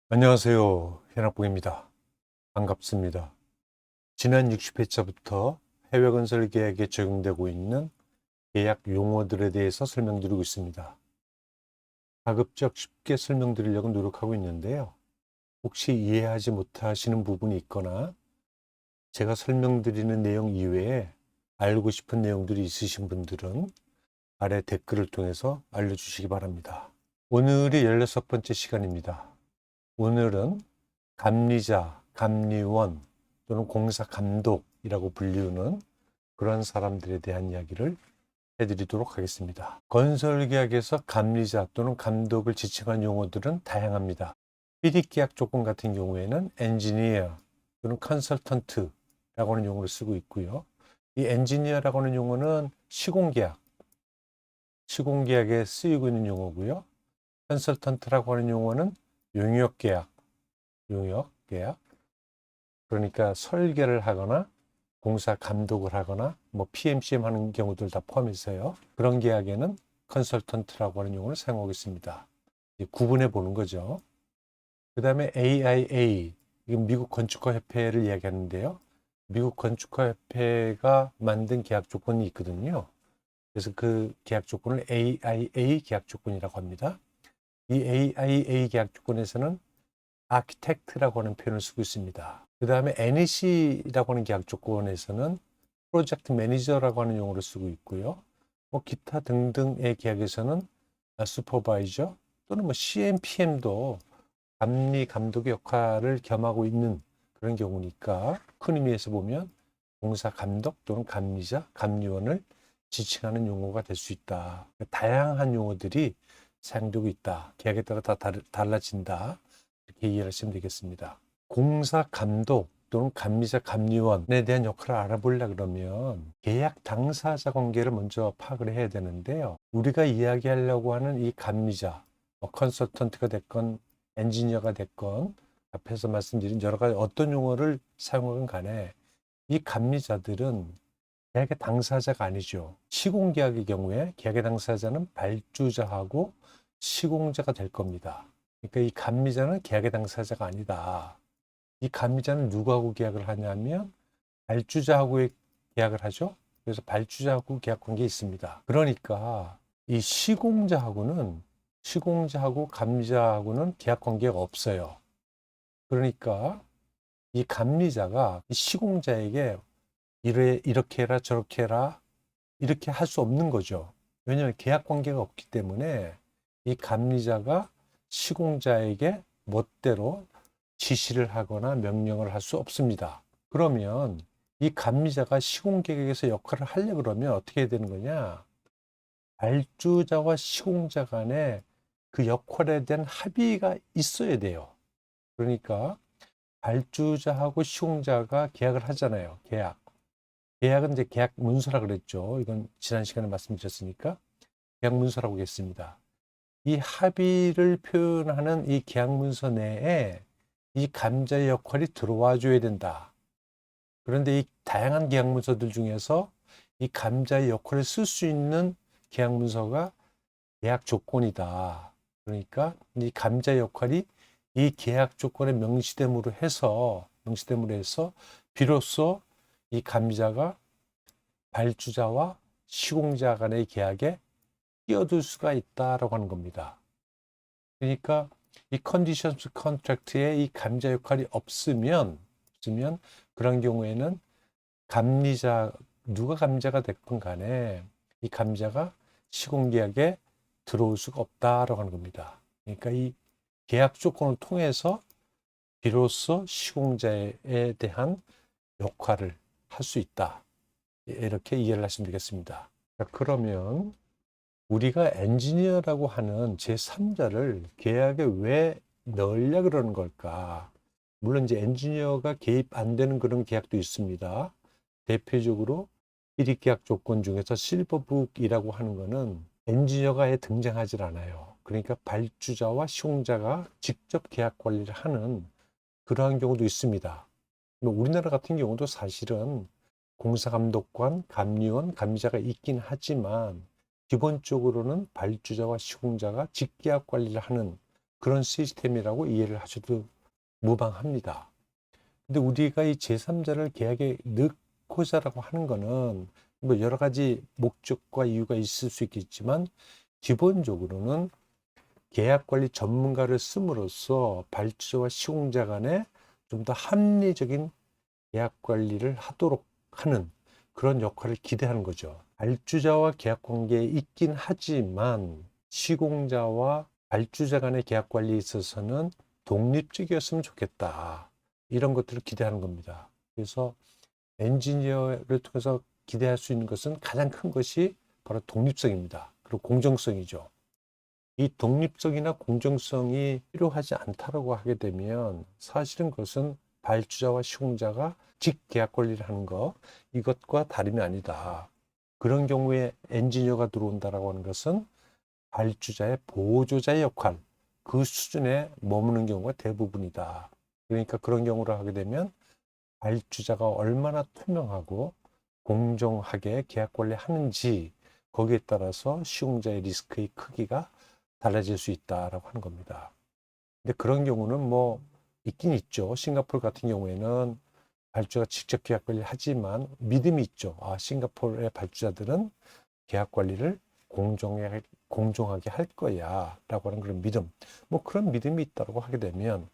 안녕하세요. 현학봉입니다. 반갑습니다. 지난 60회차부터 해외건설 계약에 적용되고 있는 계약 용어들에 대해서 설명드리고 있습니다. 가급적 쉽게 설명드리려고 노력하고 있는데요. 혹시 이해하지 못하시는 부분이 있거나 제가 설명드리는 내용 이외에 알고 싶은 내용들이 있으신 분들은 아래 댓글을 통해서 알려주시기 바랍니다. 오늘이 16번째 시간입니다. 오늘은 감리자, 감리원 또는 공사 감독이라고 불리우는 그런 사람들에 대한 이야기를 해드리도록 하겠습니다. 건설계약에서 감리자 또는 감독을 지칭한 용어들은 다양합니다. PD계약 조건 같은 경우에는 엔지니어 또는 컨설턴트라고 하는 용어를 쓰고 있고요. 이 엔지니어라고 하는 용어는 시공계약에 쓰이고 있는 용어고요. 컨설턴트라고 하는 용어는 용역계약, 그러니까 설계를 하거나 공사 감독을 하거나 뭐 PMCM 하는 경우들 다 포함해서요. 그런 계약에는 컨설턴트라고 하는 용어를 사용하고 있습니다. 구분해 보는 거죠. 그 다음에 AIA, 이건 미국 건축가협회를 이야기하는데요. 미국 건축가협회가 만든 계약 조건이 있거든요. 그래서 그 계약 조건을 AIA 계약 조건이라고 합니다. 이 AIA 계약 조건에서는 아키텍트라고 하는 표현을 쓰고 있습니다. 그 다음에 NEC라고 하는 계약 조건에서는 프로젝트 매니저라고 하는 용어를 쓰고 있고요. 뭐 기타 등등의 계약에서는 슈퍼바이저 또는 뭐 CMPM도 감리 감독의 역할을 겸하고 있는 그런 경우니까 큰 의미에서 보면 공사 감독 또는 감리자, 감리원을 지칭하는 용어가 될 수 있다. 다양한 용어들이 사용되고 있다. 계약에 따라 다 달라진다. 이렇게 이해하시면 되겠습니다. 공사 감독 또는 감리자 감리원에 대한 역할을 알아보려 그러면 계약 당사자 관계를 먼저 파악을 해야 되는데요. 우리가 이야기하려고 하는 이 감리자, 컨설턴트가 됐건 엔지니어가 됐건 앞에서 말씀드린 여러 가지 어떤 용어를 사용하건 간에 이 감리자들은 계약의 당사자가 아니죠. 시공계약의 경우에 계약의 당사자는 발주자하고 시공자가 될 겁니다. 그러니까 이 감리자는 계약의 당사자가 아니다. 이 감리자는 누구하고 계약을 하냐면 발주자하고 계약을 하죠. 그래서 발주자하고 계약 관계에 있습니다. 그러니까 이 시공자하고 감리자하고는 계약 관계가 없어요. 그러니까 이 감리자가 이 시공자에게 이렇게 해라 저렇게 해라 이렇게 할 수 없는 거죠. 왜냐하면 계약 관계가 없기 때문에 이 감리자가 시공자에게 멋대로 지시를 하거나 명령을 할 수 없습니다. 그러면 이 감리자가 시공계획에서 역할을 하려고 그러면 어떻게 해야 되는 거냐? 발주자와 시공자 간에 그 역할에 대한 합의가 있어야 돼요. 그러니까 발주자하고 시공자가 계약을 하잖아요. 계약은 이제 계약 문서라 그랬죠. 이건 지난 시간에 말씀드렸으니까 계약 문서라고 했습니다. 이 합의를 표현하는 이 계약 문서 내에 이 감자의 역할이 들어와 줘야 된다. 그런데 이 다양한 계약 문서들 중에서 이 감자의 역할을 쓸 수 있는 계약 문서가 계약 조건이다. 그러니까 이 감자의 역할이 이 계약 조건에 명시됨으로 해서 비로소 이 감자가 발주자와 시공자 간의 계약에 끼어들 수가 있다라고 하는 겁니다. 그러니까 이 컨디션스 컨트랙트에 이 감자 역할이 없으면 그런 경우에는 누가 감자가 됐건 간에 이 감자가 시공계약에 들어올 수가 없다라고 하는 겁니다. 그러니까 이 계약 조건을 통해서 비로소 시공자에 대한 역할을 할 수 있다. 이렇게 이해를 하시면 되겠습니다. 자, 그러면 우리가 엔지니어라고 하는 제3자를 계약에 왜 넣으려 그러는 걸까? 물론 이제 엔지니어가 개입 안 되는 그런 계약도 있습니다. 대표적으로 1위 계약 조건 중에서 실버북이라고 하는 거는 엔지니어가 아예 등장하지 않아요. 그러니까 발주자와 시공자가 직접 계약 관리를 하는 그러한 경우도 있습니다. 뭐 우리나라 같은 경우도 사실은 공사감독관, 감리원, 감리자가 있긴 하지만 기본적으로는 발주자와 시공자가 직계약 관리를 하는 그런 시스템이라고 이해를 하셔도 무방합니다. 근데 우리가 이 제3자를 계약에 넣고자라고 하는 거는 뭐 여러 가지 목적과 이유가 있을 수 있겠지만 기본적으로는 계약 관리 전문가를 씀으로써 발주자와 시공자 간에 좀 더 합리적인 계약 관리를 하도록 하는 그런 역할을 기대하는 거죠. 발주자와 계약 관계에 있긴 하지만 시공자와 발주자 간의 계약 관리에 있어서는 독립적이었으면 좋겠다. 이런 것들을 기대하는 겁니다. 그래서 엔지니어를 통해서 기대할 수 있는 것은 가장 큰 것이 바로 독립성입니다. 그리고 공정성이죠. 이 독립성이나 공정성이 필요하지 않다라고 하게 되면 사실은 그것은 발주자와 시공자가 직계약 관리를 하는 것, 이것과 다름이 아니다. 그런 경우에 엔지니어가 들어온다라고 하는 것은 발주자의 보조자의 역할, 그 수준에 머무는 경우가 대부분이다. 그러니까 그런 경우를 하게 되면 발주자가 얼마나 투명하고 공정하게 계약 관리하는지 거기에 따라서 시공자의 리스크의 크기가 달라질 수 있다라고 하는 겁니다. 근데 그런 경우는 뭐 있긴 있죠. 싱가포르 같은 경우에는 발주자가 직접 계약 관리를 하지만 믿음이 있죠. 아, 싱가포르의 발주자들은 계약 관리를 공정하게 할 거야 라고 하는 그런 믿음, 뭐 그런 믿음이 있다고 하게 되면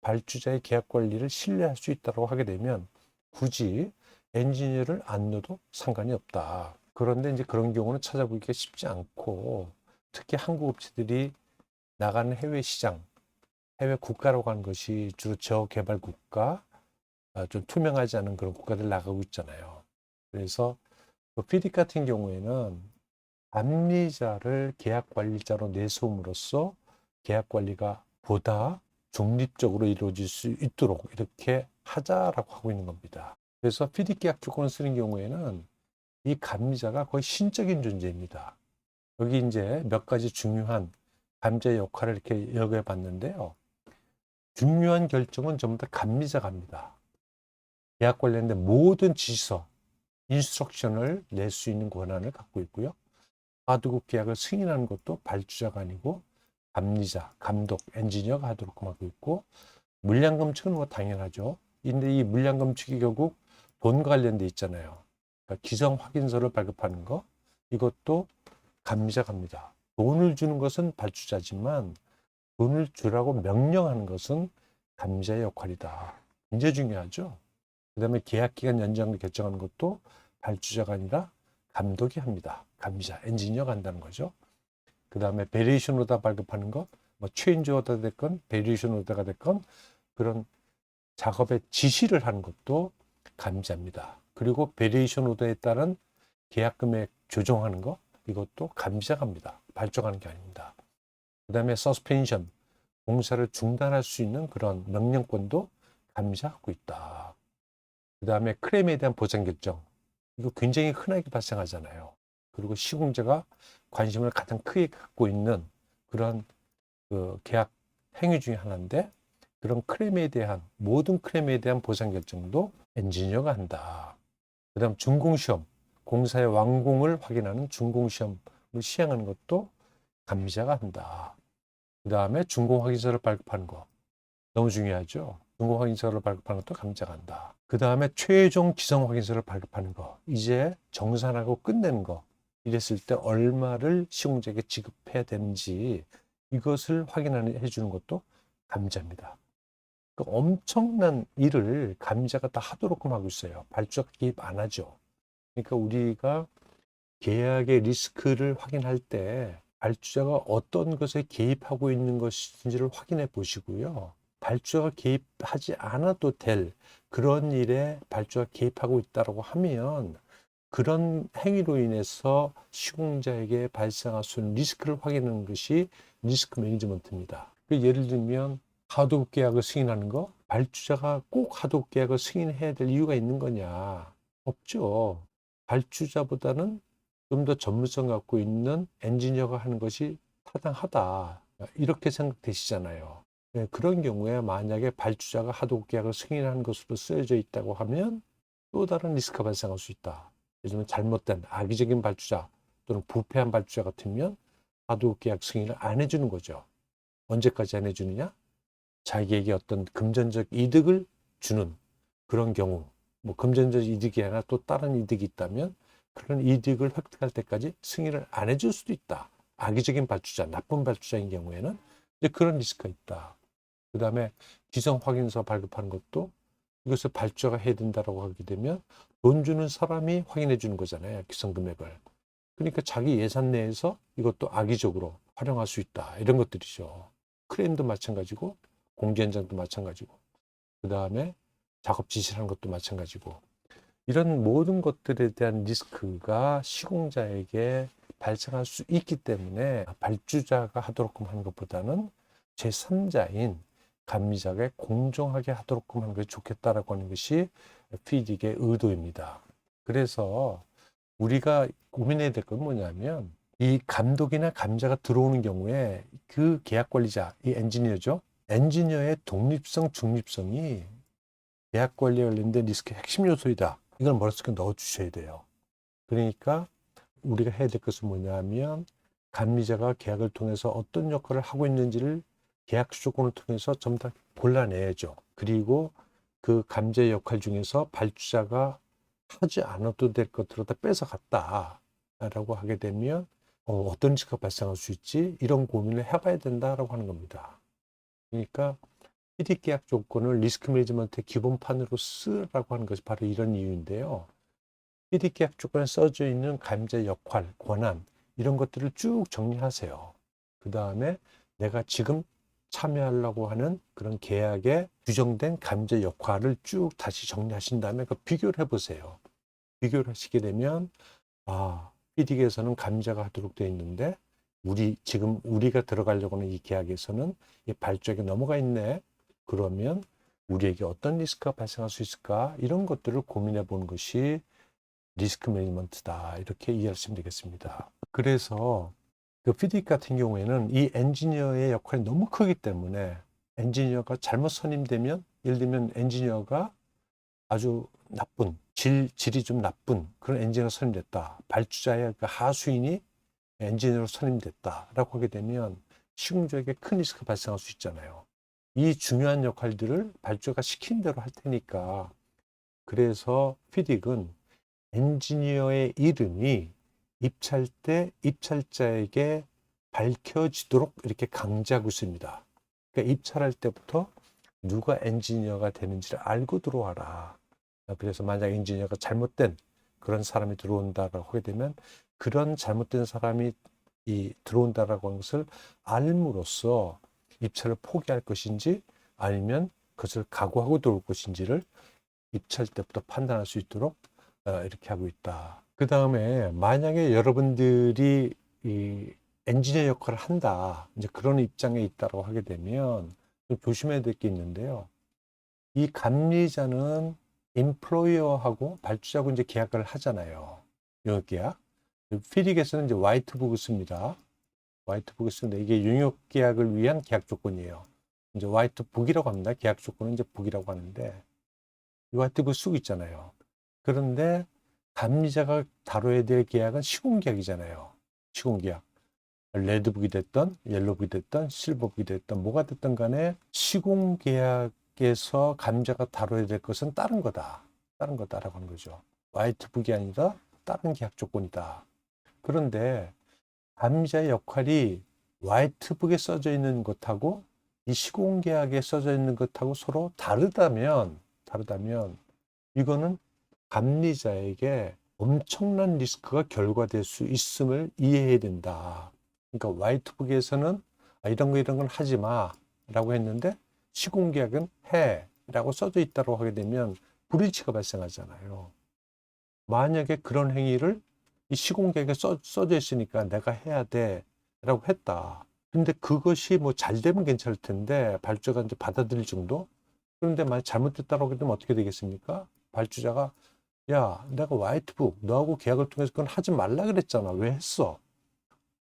발주자의 계약 관리를 신뢰할 수 있다고 하게 되면 굳이 엔지니어를 안 넣어도 상관이 없다. 그런데 이제 그런 경우는 찾아보기가 쉽지 않고 특히 한국 업체들이 나가는 해외 시장, 해외 국가라고 하는 것이 주로 저개발 국가, 좀 투명하지 않은 그런 국가들 나가고 있잖아요. 그래서 피딕 같은 경우에는 감리자를 계약 관리자로 내세움으로써 계약 관리가 보다 중립적으로 이루어질 수 있도록 이렇게 하자라고 하고 있는 겁니다. 그래서 피딕 계약 조건을 쓰는 경우에는 이 감리자가 거의 신적인 존재입니다. 여기 이제 몇 가지 중요한 감리자의 역할을 이렇게 여겨 봤는데요. 중요한 결정은 전부 다 감리자가 합니다. 계약 관련된 모든 지시서, 인스트럭션을 낼 수 있는 권한을 갖고 있고요. 하도급 계약을 승인하는 것도 발주자가 아니고 감리자, 감독, 엔지니어가 하도록 하고 있고, 물량 검측은 뭐 당연하죠. 근데 이 물량 검측이 결국 돈과 관련돼 있잖아요. 그러니까 기성 확인서를 발급하는 거, 이것도 감리자가 합니다. 돈을 주는 것은 발주자지만 돈을 주라고 명령하는 것은 감리자의 역할이다. 굉장히 중요하죠. 그다음에 계약 기간 연장을 결정하는 것도 발주자가 아니라 감독이 합니다. 감리자, 엔지니어가 한다는 거죠. 그다음에 베리에이션 오더 발급하는 것, 뭐 체인지 오더가 됐건 베리에이션 오더가 됐건 그런 작업의 지시를 하는 것도 감리자입니다. 그리고 베리에이션 오더에 따른 계약 금액 조정하는 것, 이것도 감리자가 합니다. 발주가 하는 게 아닙니다. 그다음에 서스펜션, 공사를 중단할 수 있는 그런 명령권도 감리자가 갖고 있다. 그다음에 클레임에 대한 보상 결정, 이거 굉장히 흔하게 발생하잖아요. 그리고 시공자가 관심을 가장 크게 갖고 있는 그런 그 계약 행위 중에 하나인데, 그런 클레임에 대한 모든 클레임에 대한 보상 결정도 엔지니어가 한다. 그다음 준공시험, 공사의 완공을 확인하는 준공시험을 시행하는 것도 감리자가 한다. 그다음에 준공 확인서를 발급하는 거 너무 중요하죠. 준공 확인서를 발급하는 것도 감리자가 한다. 그다음에 최종 기성 확인서를 발급하는 거, 이제 정산하고 끝내는 거, 이랬을 때 얼마를 시공자에게 지급해야 되는지 이것을 확인해 주는 것도 감리자입니다. 그 엄청난 일을 감리자가 다 하도록 하고 있어요. 발주자가 개입 안 하죠. 그러니까 우리가 계약의 리스크를 확인할 때 발주자가 어떤 것에 개입하고 있는 것인지를 확인해 보시고요. 발주자가 개입하지 않아도 될 그런 일에 발주자가 개입하고 있다고 하면 그런 행위로 인해서 시공자에게 발생할 수 있는 리스크를 확인하는 것이 리스크 매니지먼트입니다. 예를 들면 하도급 계약을 승인하는 거, 발주자가 꼭 하도급 계약을 승인해야 될 이유가 있는 거냐? 없죠. 발주자보다는 좀 더 전문성 갖고 있는 엔지니어가 하는 것이 타당하다. 이렇게 생각되시잖아요. 네, 그런 경우에 만약에 발주자가 하도급 계약을 승인하는 것으로 쓰여져 있다고 하면 또 다른 리스크가 발생할 수 있다. 예를 들면 잘못된 악의적인 발주자 또는 부패한 발주자 같으면 하도급 계약 승인을 안 해주는 거죠. 언제까지 안 해주느냐? 자기에게 어떤 금전적 이득을 주는 그런 경우, 뭐 금전적 이득이 아니라 또 다른 이득이 있다면 그런 이득을 획득할 때까지 승인을 안 해줄 수도 있다. 악의적인 발주자, 나쁜 발주자인 경우에는 이제 그런 리스크가 있다. 그 다음에 기성 확인서 발급하는 것도 이것을 발주자가 해야 된다고 하게 되면 돈 주는 사람이 확인해 주는 거잖아요. 기성 금액을. 그러니까 자기 예산 내에서 이것도 악의적으로 활용할 수 있다. 이런 것들이죠. 크레인도 마찬가지고 공제 현장도 마찬가지고 그 다음에 작업 지시하는 것도 마찬가지고 이런 모든 것들에 대한 리스크가 시공자에게 발생할 수 있기 때문에 발주자가 하도록 하는 것보다는 제3자인 감리자가 공정하게 하도록 하는 것이 좋겠다라고 하는 것이 FIDIC의 의도입니다. 그래서 우리가 고민해야 될 건 뭐냐면 이 감독이나 감자가 들어오는 경우에 그 계약 관리자, 이 엔지니어죠. 엔지니어의 독립성, 중립성이 계약 관리에 관련된 리스크의 핵심 요소이다. 이걸 머릿속에 넣어 주셔야 돼요. 그러니까 우리가 해야 될 것은 뭐냐면 감리자가 계약을 통해서 어떤 역할을 하고 있는지를 계약 조건을 통해서 전부 다 골라내야죠. 그리고 그 감자의 역할 중에서 발주자가 하지 않아도 될 것들을 다 뺏어갔다라고 하게 되면 어떤 리스크가 발생할 수 있지? 이런 고민을 해봐야 된다라고 하는 겁니다. 그러니까 PD 계약 조건을 리스크 매니지먼트의 기본판으로 쓰라고 하는 것이 바로 이런 이유인데요. PD 계약 조건에 써져 있는 감자 역할, 권한 이런 것들을 쭉 정리하세요. 그 다음에 내가 지금 참여하려고 하는 그런 계약에 규정된 감자 역할을 쭉 다시 정리하신 다음에 그 비교를 해보세요. 비교를 하시게 되면 PD에서는 감자가 하도록 되어 있는데 지금 우리가 들어가려고 하는 이 계약에서는 이 발주액에 넘어가 있네. 그러면 우리에게 어떤 리스크가 발생할 수 있을까? 이런 것들을 고민해 보는 것이 리스크 매니지먼트다. 이렇게 이해하시면 되겠습니다. 그래서 그 PD 같은 경우에는 이 엔지니어의 역할이 너무 크기 때문에 엔지니어가 잘못 선임되면 예를 들면 엔지니어가 아주 나쁜 질이 좀 나쁜 그런 엔지니어가 선임됐다. 발주자의 그 하수인이 엔지니어로 선임됐다라고 하게 되면 시공주에게 큰 리스크가 발생할 수 있잖아요. 이 중요한 역할들을 발주자가 시킨 대로 할 테니까 그래서 FIDIC은 엔지니어의 이름이 입찰 때 입찰자에게 밝혀지도록 이렇게 강제하고 있습니다. 그러니까 입찰할 때부터 누가 엔지니어가 되는지를 알고 들어와라. 그래서 만약 엔지니어가 잘못된 그런 사람이 들어온다라고 하게 되면 그런 잘못된 사람이 들어온다라고 하는 것을 알므로써 입찰을 포기할 것인지 아니면 그것을 각오하고 들어올 것인지를 입찰 때부터 판단할 수 있도록 이렇게 하고 있다. 그 다음에 만약에 여러분들이 이 엔지니어 역할을 한다, 이제 그런 입장에 있다고 하게 되면 좀 조심해야 될 게 있는데요. 이 감리자는 인플로이어하고 발주자하고 이제 계약을 하잖아요. 용역 계약. 피딕에서는 이제 화이트북을 씁니다. 화이트북을 쓰는데 이게 용역 계약을 위한 계약 조건이에요. 이제 화이트북이라고 합니다. 계약 조건은 이제 북이라고 하는데 이 화이트북 쓰고 있잖아요. 그런데 감리자가 다뤄야 될 계약은 시공계약이잖아요. 시공계약. 레드북이 됐던 옐로북이 됐던 실버북이 됐던 뭐가 됐든 간에 시공계약에서 감리자가 다뤄야 될 것은 다른 거다. 다른 거다라고 하는 거죠. 화이트북이 아니라 다른 계약 조건이다. 그런데 감리자의 역할이 화이트북에 써져 있는 것하고 이 시공계약에 써져 있는 것하고 서로 다르다면 이거는 감리자에게 엄청난 리스크가 결과될 수 있음을 이해해야 된다. 그러니까 화이트북에서는 이런 건 하지 마 라고 했는데 시공계약은 해 라고 써져 있다고 하게 되면 불이치가 발생하잖아요. 만약에 그런 행위를 이 시공계약에 써져 있으니까 내가 해야 돼 라고 했다. 근데 그것이 뭐 잘 되면 괜찮을 텐데 발주자가 이제 받아들일 정도? 그런데 만약 잘못됐다고 하게 되면 어떻게 되겠습니까? 발주자가 야, 내가 화이트북 너하고 계약을 통해서 그건 하지 말라 그랬잖아. 왜 했어?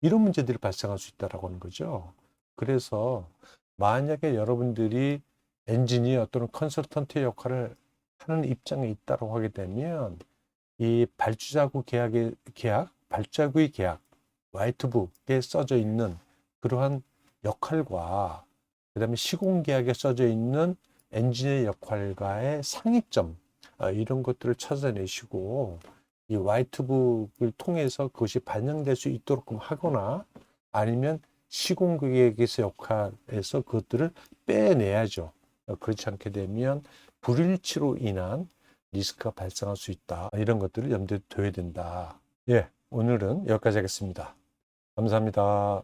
이런 문제들이 발생할 수 있다라고 하는 거죠. 그래서 만약에 여러분들이 엔지니어 또는 컨설턴트의 역할을 하는 입장에 있다고 하게 되면 이 발주자하고 발주자의 계약, 화이트북에 써져 있는 그러한 역할과 그다음에 시공계약에 써져 있는 엔지니어 역할과의 상이점, 이런 것들을 찾아내시고 이 화이트북을 통해서 그것이 반영될 수 있도록 하거나 아니면 시공계약에서 역할에서 그것들을 빼내야죠. 그렇지 않게 되면 불일치로 인한 리스크가 발생할 수 있다. 이런 것들을 염두에 둬야 된다. 예, 오늘은 여기까지 하겠습니다. 감사합니다.